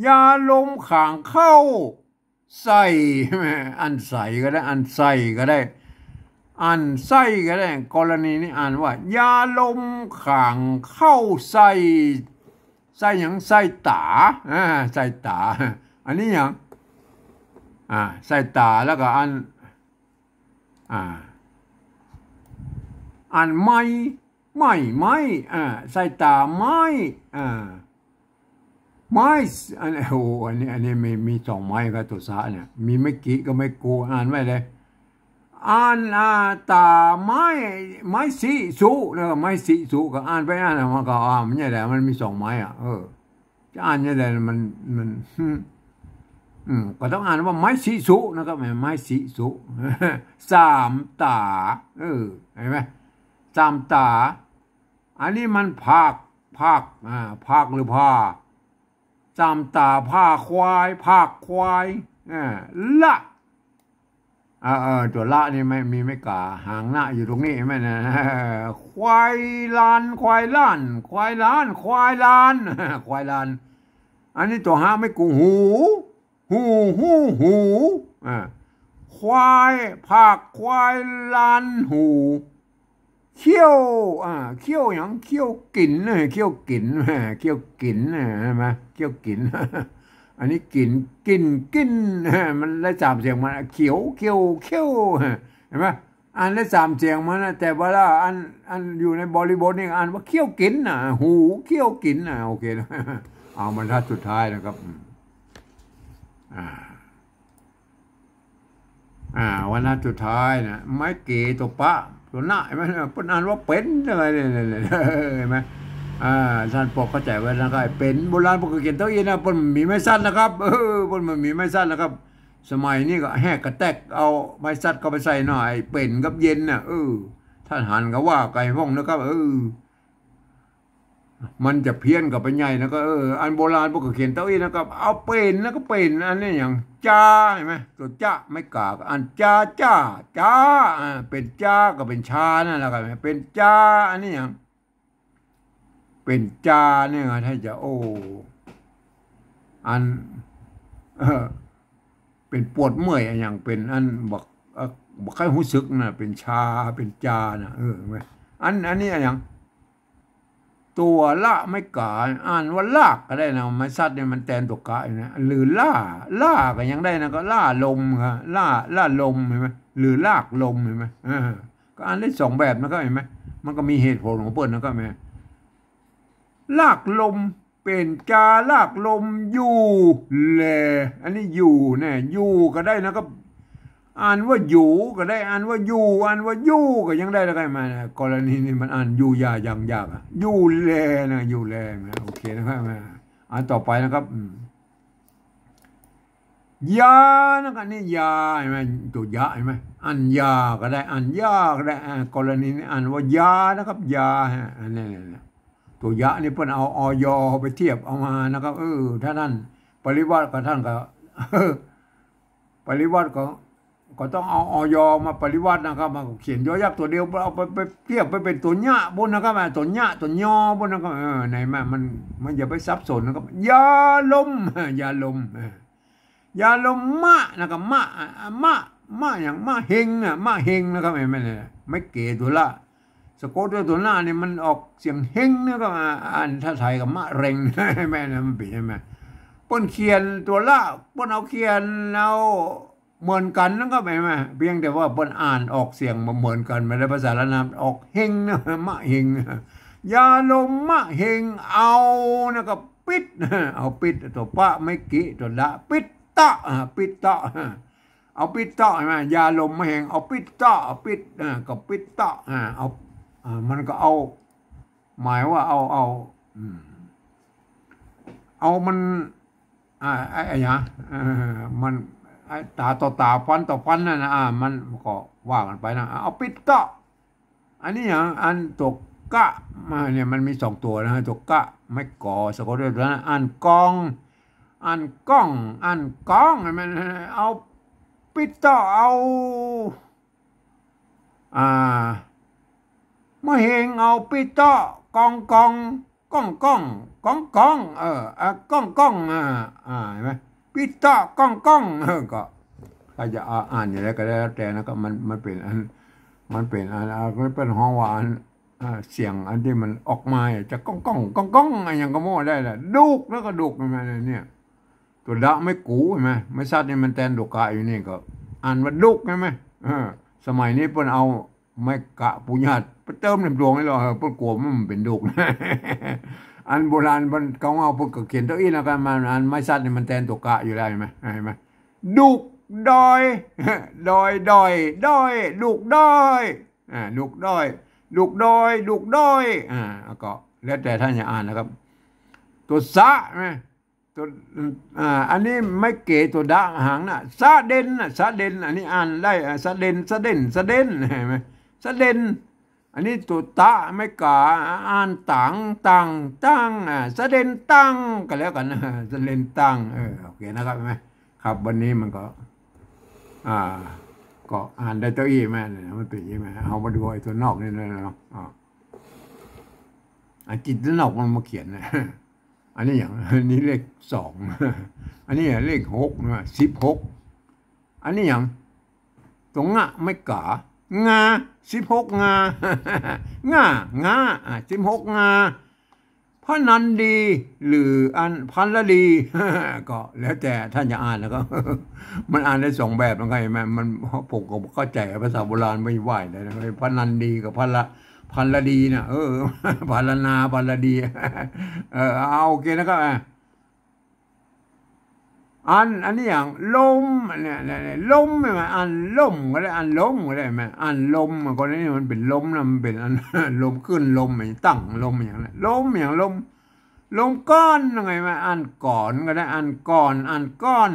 ยาลมขางเข้าใส่อันใส่ก็ได้อันใส่ก็ได้อันใส่ก็ได้กรณีนี้อ่านว่ายาลมขางเข้าใส่อย่างใส่ตาใส่ตาอันนี้อย่างใส่ตาแล้วก็อันไม้ใส่ตาไม้อันนี้มีสองไม้ครับตัวสะเนี่ยมีไม่กี่ก็ไม่กูอ่านไว้เลยตาไม้สีสุแล้วก็ไม้สีสุก็อ่านไปอ่านมาก็มันเนี่ยแหละมันมีสองไม้จะอ่านเนี่ยแหละมันก็ต้องอ่านว่าไม้สีสุนะครับไม้สีสุสามตาเห็นไหมสามตาอันนี้มันภาคหรือผ้าจำตาผ้าควายภาคควายละตัวละนี่ไม่กาหางหน้าอยู่ตรงนี้ไหมนะควายลานอันนี้ตัวหาไม่กูหูควายภาคควายลานหูเขี้ยวอย่างเขี้ยวกินใช่ไหมเขี้ยวกินอันนี้กินมันได้สามเสียงมันเขียวเห็นไหมอ่านได้สามเสียงมันแต่เวลาอันอยู่ในบริบทนี่อ่านว่าเขี้ยวกินหูเขี้ยวกินโอเคนะเอาบรรทัดสุดท้ายนะครับวันนั้นสุดท้ายนะไม้เกตัวปะตัวหน้าเห็นไหมปนอ่านว่าเป็นอะไรเนี่ยเห็นไหมท่านปกเข้าใจไว้นะครับเป็นโบราณปกเขียนเต้าอีนะปนมีไม้สั้นนะครับปนมันมีไม้สั้นนะครับสมัยนี้ก็แหกกระแตกเอาไม้สั้นก็ไปใส่หน่อยเป็นกับเย็นน่ะท่านหันก็ว่าไก่ห้องนะครับมันจะเพี้ยนกับไปใหญ่นะก็อันโบราณพวกเขียนเต้าอี้นะครับเอาเป็นแล้วก็เป็นอันนี้อย่างจ้าเห็นไหมตัวจ้าไม่กากอันจ้าเป็นจ้าก็เป็นชานั่นแหละครับเป็นจ้าอันนี้อย่างเป็นจ้าเนี่ยถ้าจะอันเป็นปวดเมื่อยอย่างเป็นอันบอกใครหูซึกนะเป็นชาเป็นจ้านะอันนี้อย่างตัวละไม่กาอ่านว่าลากก็ได้นะไม่ซัดเนี่ยมันแทนตัวกานะหรือล่าก็ยังได้นะก็ล่าลมครับล่าลมเห็นไหมหรือลากลมเห็นไหมก็อ่านได้สองแบบนะครับเห็นไหมมันก็มีเหตุผลของเปิ้ลนะครับแม่ลากลมเป็นจาลากลมอยู่แลอันนี้อยู่เนี่ยอยู่ก็ได้นะครับอ่านว่าอยู่ก็ได้อ่านว่าอยู่ก็ยังได้แล้วกันมากรณีนี้มันอ่านอยู่ยายังยากอยู่แลนะอยู่แลนะโอเคนะครับอ่านต่อไปนะครับยานะครับนี่ยาเห็นไหมตัวยาเห็นไหมอ่านยาก็ได้อ่านยาก็ได้กรณีนี้อ่านว่ายานะครับยาอันนี้ตัวยานี่เพิ่นเอาอย.ไปเทียบเอามานะครับถ้าท่านปริวัติกับท่านก็ปริวัติก็ต้องเอาอย.มาปริวัตินะครับมาเขียนย่อยักษ์ตัวเดียวเอาไปเทียบไปเป็นตัวหญ้าบนนะครับตัวหญ้าตัวยอบนนะครับไหนมันอย่าไปซับซ้อนนะครับยาลมมะนะครับมะอย่างมะเฮงนะครับไม่เก๋ตัวละสะกดด้วยตัวหน้าเนี่ยมันออกเสียงเฮงนะครับอ่านถ้าไทยกับมะเร็งแม่นะมันเป็นใช่ไหมป้นเขียนตัวละป้นเอาเขียนเอาเหมือนกันนั่นก็ไม่มาเพียงแต่ว่าเปิ้นอ่านออกเสียงมาเหมือนกันไม่ได้ภาษาละนามออกเฮงนะมะเฮงยาลมมะเฮงเอานะครับปิดเอาปิดตัวปะไม่กี่ตัวละปิดตะเอาปิดตะใช่ไหมยาลมมะเฮงเอาปิดตะปิดก็ปิดตะเอา มันก็เอาหมายว่าเอามันไอ้ฮะมันตาต่อตาฟันต่อฟันนั่นนะมันก็ว่ากันไปนะเอาปิดเกาะอันนี้อย่างอันตัวกะมาเนี่ยมันมี2ตัวนะตัวกะไม่ก่อสะกดด้วยนะอันกองมันเอาปิดต่อเอาเมื่อเฮงเอาปิดต่อกองก้องเก้องเห็นไหมปิดต่อกองก็ถ้าจะอ่านอย่างไรก็แล้วแต่นะก็มันเป็นอันมันเป็นห้องว่าเสียงอันที่มันออกมาจะก้องอะไรอย่างก็โม่ได้แหละดุกแล้วก็ดุกมาเนี่ยตัวดะไม่กูใช่ไหมไม่ซัดนี่มันแทนดุกะอยู่นี่ก็อ่านว่าดุกใช่ไหมสมัยนี้เพิ่นเอาไม่กะปุญญาไปเติมน้ำดวงให้เราเพิ่นกลัวมันเป็นดุกอันโบราณเพิ่นเขาเอาเพิ่นก็เขียนตัวอีแล้วกันมาอันไม่ซัดนี่มันแทนตัวกะอยู่แล้วใช่ไหมดุกดอยดุกดอยดุกดอยก็แล้วแต่ท่านจะอ่านนะครับตัวสะไหมตัวอันนี้ไม่เก๋ตัวดะหางน่ะสะเด่นอันนี้อ่านได้สะเด่นเห็นไหมสะเด่นอันนี้ตัวตะไม่กาอ่านตังสะเด่นตังก็แล้วกันสะเด่นตังโอเคนะครับไหมครับวันนี้มันก็ก็อ่านได้ตัวอีแม่เนี่ยมันเป็นยังไงเอามาดูไอ้ตัวนอกนี่นะเนาะจิตตัวนอกมันมาเขียนนะอันนี้อย่างนี้เลข2อันนี้เลข6นะ16อันนี้อย่างตรงไม่กางา16งา16พระนันดีหรืออันพันละดีก็แล้วแต่ท่านจะอ่านแล้วก็มันอ่านได้2แบบมันก็เห็นไหมมันผมก็เข้าใจภาษาโบราณไม่ไหวเลยนะพระนันดีกับพันละดีนะพันละดีเอาโอเคนะครับอันนี้อย่างลมเนี่ยลมใช่ไหมอันลมก็ได้อันลมก็ได้ไหมอันลมก่อนนี้มันเป็นลมนะมันเป็นอันลมขึ้นลมตั้งลมอย่างนั้นลมอย่างลมก้อนยังไงมาอันก่อนก็ได้อันก้อน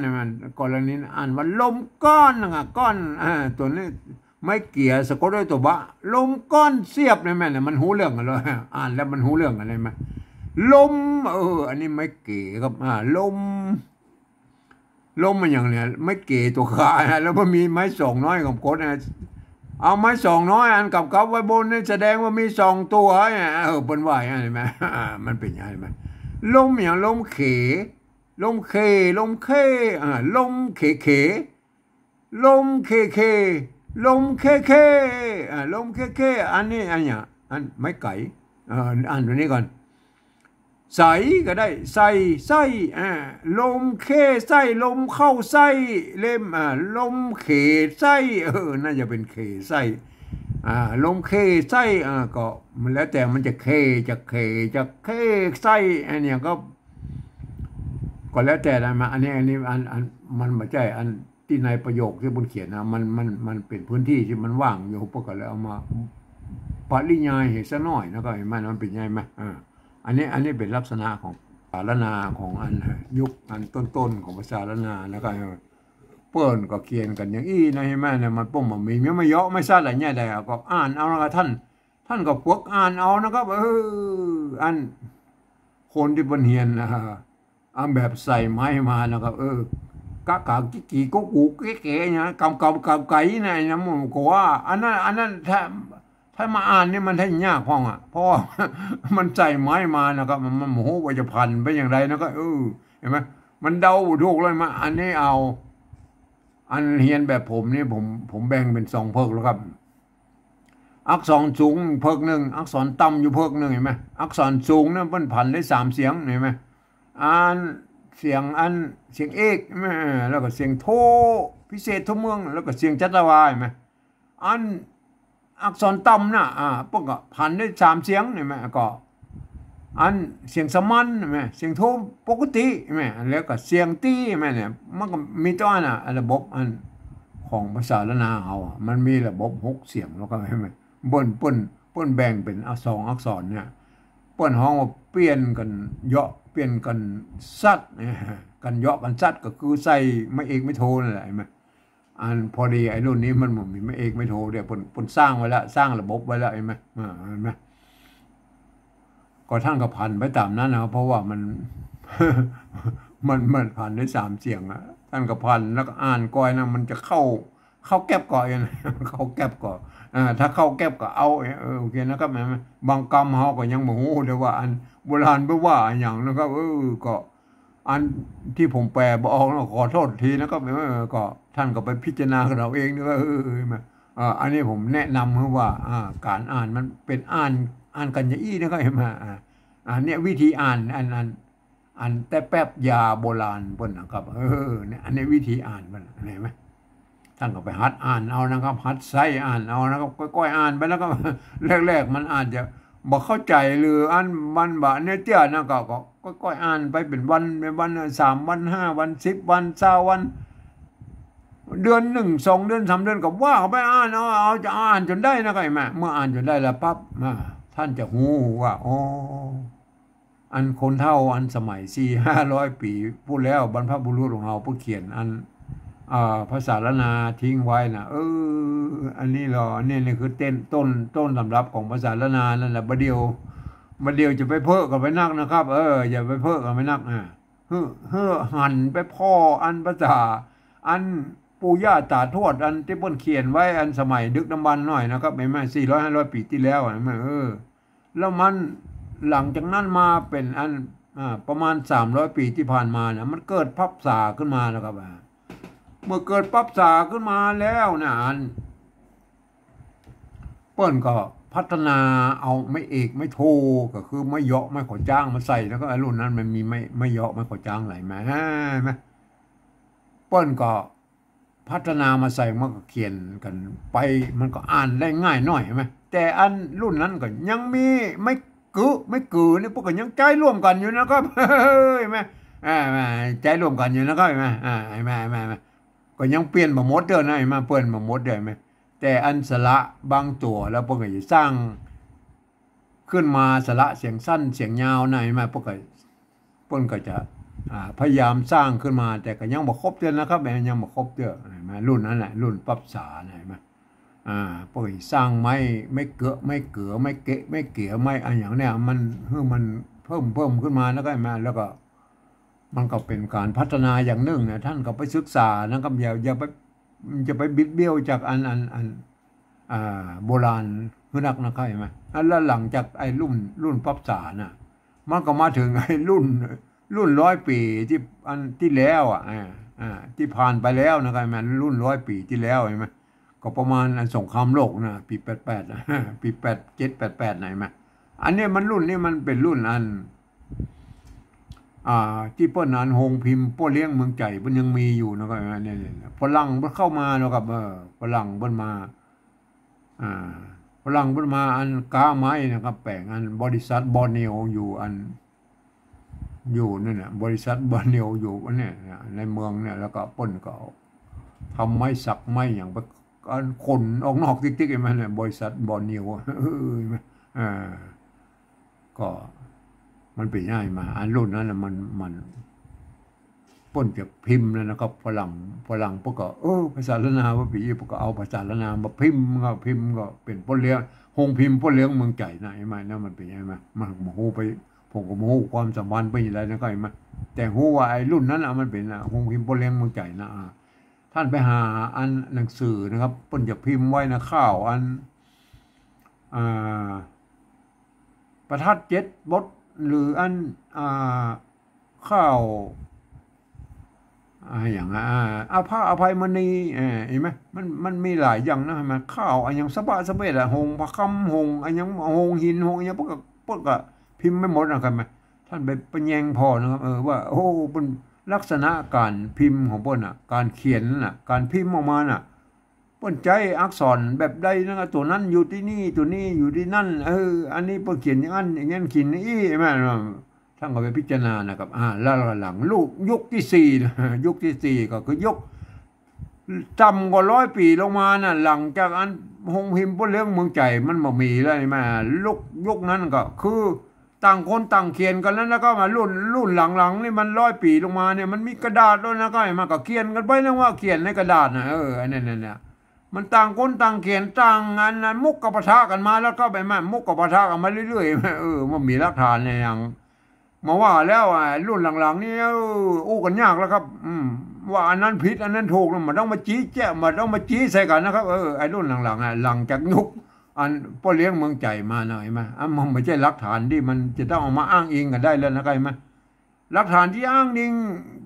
เนี่ยมันกรณีอันว่าลมก้อนนะก้อนตัวนี้ไม่เกี่ยสะกดด้วยตัวบะลมก้อนเสียบเนี่ยแม่เนี่ยมันหูเรื่องกันเลยอ่านแล้วมันหูเรื่องอะไรไหมลมอันนี้ไม่เกี่ยครับลมมันอย่างเนี้ยไม่เก๋ตัวขาแล้วมันมีไม้สองน้อยกับโคตรเอาไม้สองน้อยอันกับไว้บนนี่แสดงว่ามี2ตัวเนี่ยเป็นว่าอย่างนี้ไหมมันเป็นอย่างนี้ไหมลมอย่างลมเขลมเขลมเขลมเขลมเขลมเขลมเขอันนี้อันอย่างอันไม่ไก่อ่านตัวนี้ก่อนใส่ก็ได้ใส่ลมเคใส่ลมเข้าใส่เล่มลมเขใส่น่าจะเป็นเขใส่ลมเคใส่ก็มันแล้วแต่มันจะเคใส่อันเนี้ยก็แล้วแต่ได้มาอันนี้อันมันไม่ใช่อันที่ในประโยคที่บนเขียนนะมันเป็นพื้นที่ที่มันว่างอยู่พวกก็เลยเอามาปริยายเหตุซะหน่อยนะก็เห็นมันเป็นไงไหมอันนี้เป็นลักษณะของภาษาละนาของอันยุคอันต้นของภาษาละนาแล้วก็เปิ้นก็เขียนกันอย่างอี้นะเห็นไหมเนี่ยมันปุ่มมันมีไม่เยอะไม่ซัดอะไรเนี่ยแต่ก็อ่านเอานะครับท่านก็พวกอ่านเอานะครับอันคนที่บนเฮียนอันแบบใส่ไม้มานะครับกะกี่กุ๊กเก๋ๆเนี่ยกำไก่เนี่ยนะมันก็ว่าอันนั้นถ้ามาอ่านนี่มันแท้ยากพ้องเพราะมันใส่ไม้มานะครับมันโมโหว่าจะพันไปอย่างไรนะก็เห็นไหมมันเดาถูกเลยมาอันนี้เอาอันเฮียนแบบผมนี่ผมแบ่งเป็น2เพิกแล้วครับอักษรสูงเพิกหนึ่งอักษรต่ำอยู่เพิกหนึ่งเห็นไหมอักษรสูงนั่นเป็นพันได้3เสียงเห็นไหมอ่านเสียงเสียงเอกแล้วก็เสียงโทพิเศษทั่วเมืองแล้วก็เสียงจัตวาเห็นไหมอักษรต่ำนะพวกก็พันได้3เสียงเห็นไหมก็อันเสียงสมัญเห็นไหมเสียงโทปกติเห็นไหมแล้วก็เสียงตีเห็นไหมเนี่ยมันก็มีตัวระบบของภาษาละนามันมีระบบ6เสียงแล้วก็เห็นไหมเบิ้ล เปิ้นแบ่งเป็นอักษรเนี่ยเปิ้นห้องว่าเปลี่ยนกันเยาะเปลี่ยนกันซัดกันเยาะกันซัดก็คือใส่ไม่เอกไม่โทนั่นแหละเห็นไหมอันพอดีไอ้รุ่นนี้มันมีไม่เอกไม่โทเดี๋ยวเปิ้นสร้างไว้แล้วสร้างระบบไว้แล้วเห็นไหมเห็นไหมก็ท่านก็พันไปตามนั้นนะเพราะว่ามันมันพันได้3 เสียงอะท่านก็พันแล้วก็อ่านก้อยนะมันจะเข้าแก๊บก่อนนะเข้าแก๊บก่อนถ้าเข้าแก๊บก็เอาโอเคนะครับบางกรรมเขาก็ยังโมโหแต่ว่าอันโบราณไม่ว่าอย่างนะครับก็อันที่ผมแปลบอกแล้วขอโทษทีนะครับก็ท่านก็ไปพิจารณากับเราเองนะว่าอันนี้ผมแนะนำว่าการอ่านมันเป็นอ่านกันอย่างอี้นะครับเห็นไหมเนี่ยวิธีอ่านอันแต่แป๊บยาโบราณเพิ่นนะครับเนี่ยอันนี้วิธีอ่านมันเห็นไหมท่านก็ไปหัดอ่านเอานะครับหัดใส่อ่านเอานะครับก้อยๆอ่านไปแล้วก็แรกๆมันอาจจะบ่เข้าใจหรืออันมันบะเนี่ยเจ้านะก็ก้อยๆอ่านไปเป็นวัน3 วัน 5 วัน 10 วัน20 วันเดือน1 2 เดือน3 เดือนก็ว่าไปอ่านเอาจะอ่านจนได้นะครับแม่เมื่ออ่านจนได้แล้วปั๊บท่านจะหูว่าอ๋ออันคนเท่าอันสมัย400-500 ปีพูดแล้วบรรพบุรุษของเราผู้เขียนอันภาษาละนาทิ้งไว้นะอันนี้เหรอนี่คือต้นสำรับของภาษาละนานั่นแหละบัดเดียวจะไปเพ้อกับไปนักนะครับอย่าไปเพ้อกับไปนักหันไปพ่ออันภาษาอันปู่ย่าตาทวดอันที่เพิ่นเขียนไว้อันสมัยดึกดำบรรพ์หน่อยนะครับไม่400-500 ปีที่แล้วแล้วมันหลังจากนั้นมาเป็นอันประมาณ300 ปีที่ผ่านมาเนี่ยมันเกิดพับษาขึ้นมาแล้วครับเมื่อเกิดพับษาขึ้นมาแล้วนะเปิ้นก็พัฒนาเอาไม่เอกไม่โทก็คือไม่เยาะไม่ขอจ้างมาใส่แล้วก็รุ่นนั้นมันมีไม่เยาะไม่ขอจ้างไหลมาไหมเปิ้นก็พัฒนามาใส่มันก็เขียนกันไปมันก็อ่านได้ง่ายหน่อยใช่ไหมแต่อันรุ่นนั้นก็ยังมีไม่กือนี่พวกก็ยังใจร่วมกันอยู่นะครับเห็นไหมใจร่วมกันอยู่นะครับเห็นไหมก็ยังเปลี่ยนมาหมดเด้อนะเห็นไหมเปลี่ยนมาหมดได้ไหมแต่อันสระบางตัวแล้วพวกก็จะสร้างขึ้นมาสระเสียงสั้นเสียงยาวนะเห็นไหมพวกก็จะพยายามสร้างขึ้นมาแต่ก็ยังบ่ครบเด้อนะครับยังบ่ครบเด้อเห็นไหมรุ่นนั้นแหละรุ่นปรับษาเห็นไหมพวกสร้างไม่เกะไม่เกะไม่เกะไม่เกี่ยไม่อะไรอย่างเนี้ยมันเพิ่มขึ้นมาแล้วก็มาแล้วก็มันก็เป็นการพัฒนาอย่างหนึ่งนะท่านก็ไปศึกษานะครับอย่าไปจะไปบิดเบี้ยวจากอันโบราณฮือนักนะครับเห็นไหมแล้วหลังจากไอ้รุ่นปรับษาน่ะมันก็มาถึงไอ้รุ่น100 ปีที่แล้วที่ผ่านไปแล้วนะครับมันรุ่น100 ปีที่แล้วเห็นไหมก็ประมาณสงครามโลกนะปี88นะปี87-88ไหนมาอันนี้มันรุ่นนี้มันเป็นรุ่นที่เปิ้นอ่านโฮงพิมพ์ป้อเลี้ยงเมืองใจมันยังมีอยู่นะครับเนี่ยฝรั่งมันเข้ามาแล้วครับฝรั่งมันมาฝรั่งมันมาอันก้าไม้นะครับแปลงอันบริษัทบอร์เนลอยู่นั่นน่ะบริษัทบอร์เนลอยู่เนี่ยในเมืองเนี่ยแล้วก็เปิ้นก็ทำไม้สักไม้อย่างการขนออกนอกติ๊กๆไอ้มันเนี่ยบริษัทบอร์เนลก็มันเป็นง่ายมาอันรุ่นนั้นน่ะมันป้นจะพิมพ์แล้วนะครับฝรั่งพวกก็ภาษาละนาว่าปีพวกก็เอาภาษาละนามาพิมพ์ก็เป็นป้นเลี้ยงโฮงพิมพ์ป้นเลี้ยงเมืองใจนะไอ้มันนั่นมันเป็นยังไงมันโมโหไปผมก็โมโหความสัมพันธ์ไปอย่างไรนะก็ไอ้มันแต่ฮู้ว่าไอ้รุ่นนั้นมันเป็นโฮงพิมพ์ป้นเลี้ยงเมืองใจนะท่านไปหาอันหนังสือนะครับป้นจะพิมพ์ไว้นะข้าวอันประทัด7 บทหรืออันข้าวอย่างอภัยมณีเห็นไหมมันมีหลายอย่างนะมันข้าวอันยังสบายหงพระคำหงอันยังหงหินหงอันยังพวกก็พิมพ์ไม่หมดนะครับท่านไปแยงพอนะครับว่าเป็นลักษณะการพิมพ์ของเปิ้นการเขียนการพิมพ์ออกมาเปิ้นใจอักษรแบบใดนะตัวนั้นอยู่ที่นี่ตัวนี้อยู่ที่นั่นอันนี้เปิ้นเขียนอย่างนั้นอย่างนั้นเขียนนี่แม่ท่านก็ไปพิจารณานะครับแล้วหลังยุคที่4ยุคที่4ก็คือยุคต่ำกว่า100 ปีลงมาหลังจากอัน หงพิมพ์พวกเรื่องเมืองใจมันบ่มีเลยมายุคนั้นก็คือต่างคนต่างเขียนกันแล้วก็มารุ่นหลังๆนี่มัน100 ปีลงมาเนี่ยมันมีกระดาษด้วยนะก็มาก็เขียนกันไปนะว่าเขียนในกระดาษนะอันนี้เนี่ยมันต่างคนต่างเขียนต่างงานนั้นมุกกับปะทะกันมาแล้วก็ไปมามุกกับปะทะกันมาเรื่อยๆมันมีหลักฐานในอย่างมาว่าแล้วรุ่นหลังๆนี่อู้กันยากแล้วครับว่าอันนั้นผิดอันนั้นถูกมันต้องมาจี้แจ้มันต้องมาจี้ใส่กันนะครับไอ้รุ่นหลังๆหลังจากยุคอันพ่อเลี้ยงเมืองใจมาหน่อยมามันไม่ใช่หลักฐานที่มันจะต้องเอามาอ้างอิงกันได้แล้วนะครับมั้ยหลักฐานที่อ้างอิง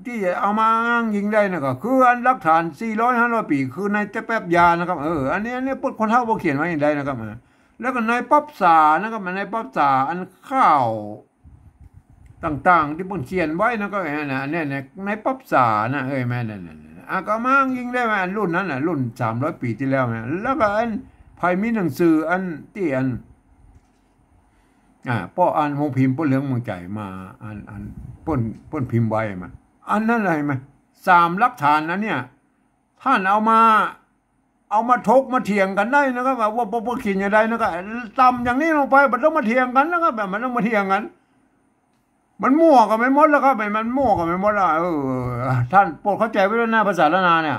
ที่เอามาอ้างอิงได้นะก็คืออันหลักฐาน400-500 ปีคือในแต่แป๊บยานะครับอันนี้พวกคนเฒ่าบ่เขียนไว้ได้นะครับแล้วก็ในป๊อบสานะครับในป๊อบสาอันข้าวต่างๆที่เพิ่นเขียนไว้นะก็เนี่ยในป๊อบสานะแม่นั่นก็มาอ้างอิงได้ว่ารุ่นนั้นน่ะรุ่น300 ปีที่แล้วนะแล้วก็อันไผมีหนังสืออันที่อันป้ออ่านหงพิมพ์ป้นเหลืองเมืองใจมาอันป้นพิมพ์ไว้มาอันนั้นอะไรมั้ย3หลักฐานนั้นเนี่ยท่านเอามาทกมาเถียงกันได้นะครับว่าบ่เขียนอย่างใดนะครับตำอย่างนี้ลงไปมันต้องมาเถียงกันนะครับแบบมันต้องมาเถียงกันมันมั่วก็ไม่หมดแล้วครับมันมั่วก็ไม่หมดแล้วท่านโปรดเข้าใจไว้ด้วยนะภาษาละนาเนี่ย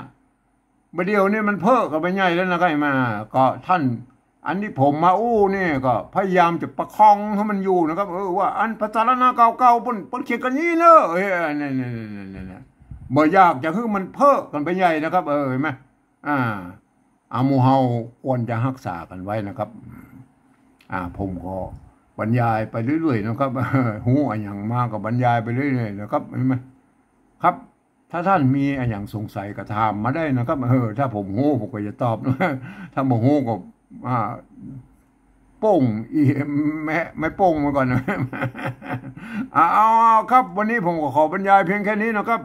ประเดี๋ยวนี้มันเพ้อกันไปใหญ่แล้วนะครับมาก็ท่านอันที่ผมมานี่ก็พยายามจะประคองให้มันอยู่นะครับว่าอันภาษาละนาเก่าๆปนเขียนกันนี้เนอะนี่บ่อยากจะคือมันเพ้อกันไปใหญ่นะครับเห็นมั้ยหมู่เฮาควรจะรักษากันไว้นะครับผมก็บรรยายไปเรื่อยๆนะครับฮู้อันหยังมาก็บรรยายไปเรื่อยๆนะครับเห็นมั้ยครับถ้าท่านมีอันหยังสงสัยก็ถามมาได้นะครับถ้าผมฮู้ผมก็จะตอบนะถ้าบ่ฮู้ก็โป้งไม่โป้งมาก่อนนะเอาครับวันนี้ผมก็ขอบรรยายเพียงแค่นี้นะครับ